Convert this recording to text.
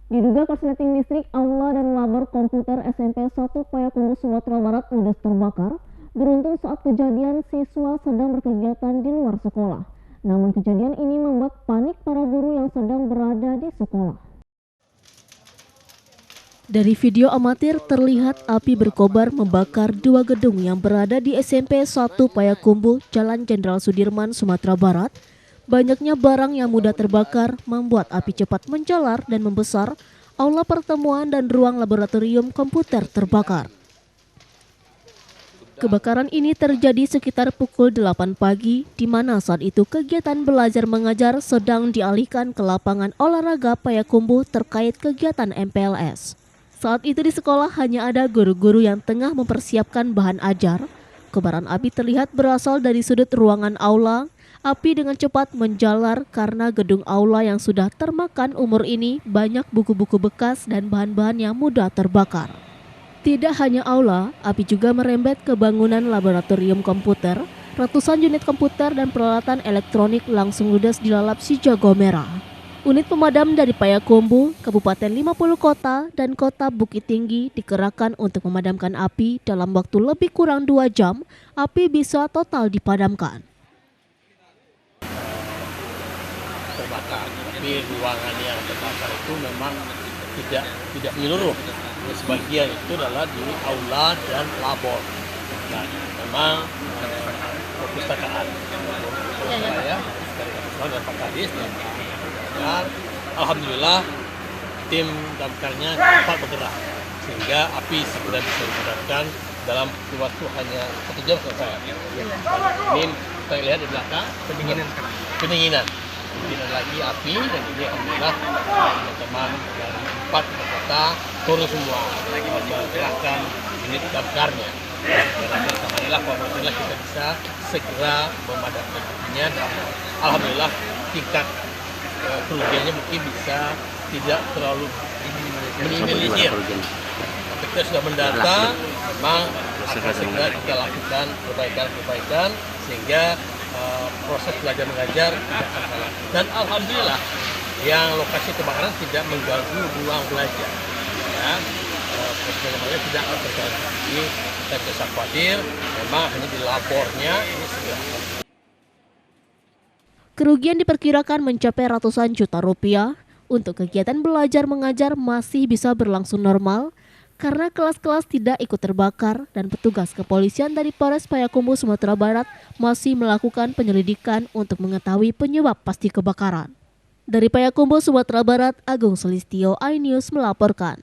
Diduga korsleting listrik, aula dan labor komputer SMP 1 Payakumbuh, Sumatera Barat ludes terbakar. Beruntung saat kejadian siswa sedang berkegiatan di luar sekolah. Namun kejadian ini membuat panik para guru yang sedang berada di sekolah. Dari video amatir terlihat api berkobar membakar dua gedung yang berada di SMP 1 Payakumbuh, Jalan Jenderal Sudirman, Sumatera Barat. Banyaknya barang yang mudah terbakar membuat api cepat menjalar dan membesar. Aula pertemuan dan ruang laboratorium komputer terbakar. Kebakaran ini terjadi sekitar pukul 8 pagi, di mana saat itu kegiatan belajar mengajar sedang dialihkan ke lapangan olahraga Payakumbuh terkait kegiatan MPLS. Saat itu di sekolah hanya ada guru-guru yang tengah mempersiapkan bahan ajar. Kobaran api terlihat berasal dari sudut ruangan aula. Api dengan cepat menjalar karena gedung aula yang sudah termakan umur ini banyak buku-buku bekas dan bahan-bahan yang mudah terbakar. Tidak hanya aula, api juga merembet ke bangunan laboratorium komputer. Ratusan unit komputer dan peralatan elektronik langsung ludes dilalap si jago merah. Unit pemadam dari Payakumbuh, Kabupaten 50 Kota, dan Kota Bukit Tinggi dikerahkan untuk memadamkan api. Dalam waktu lebih kurang 2 jam, api bisa total dipadamkan. Terbakar, tapi ruangan yang terbakar itu memang tidak menyeluruh. Sebagian itu adalah di aula dan labor. Nah, memang perpustakaan. Ya, dari Kapuslan dan Pak Kadis dan alhamdulillah tim damkarnya cepat bergerak sehingga api segera bisa dipadamkan dalam waktu hanya 1 jam selesai. Ini kita lihat di belakang pendinginan lagi api, dan ini alhamdulillah teman-teman dari 4 kota turun semua menggerakkan unit damkarnya. Dan alhamdulillah kita bisa segera memadamkan apinya, dan alhamdulillah tingkat kerugiannya mungkin bisa tidak terlalu minimalisir. Kita sudah mendata, memang akan segera kita lakukan perbaikan sehingga proses belajar mengajar tidak akan salah. Dan alhamdulillah yang lokasi kebakaran tidak mengganggu ruang belajar. Ya, proses belajar mengajar tidak akan terganggu. Jadi kita bisa khawatir, memang hanya di labornya ini segera. Kerugian diperkirakan mencapai ratusan juta rupiah. Untuk kegiatan belajar mengajar masih bisa berlangsung normal karena kelas-kelas tidak ikut terbakar, dan petugas kepolisian dari Polres Payakumbuh, Sumatera Barat masih melakukan penyelidikan untuk mengetahui penyebab pasti kebakaran. Dari Payakumbuh, Sumatera Barat, Agung Sulistyo, iNews melaporkan.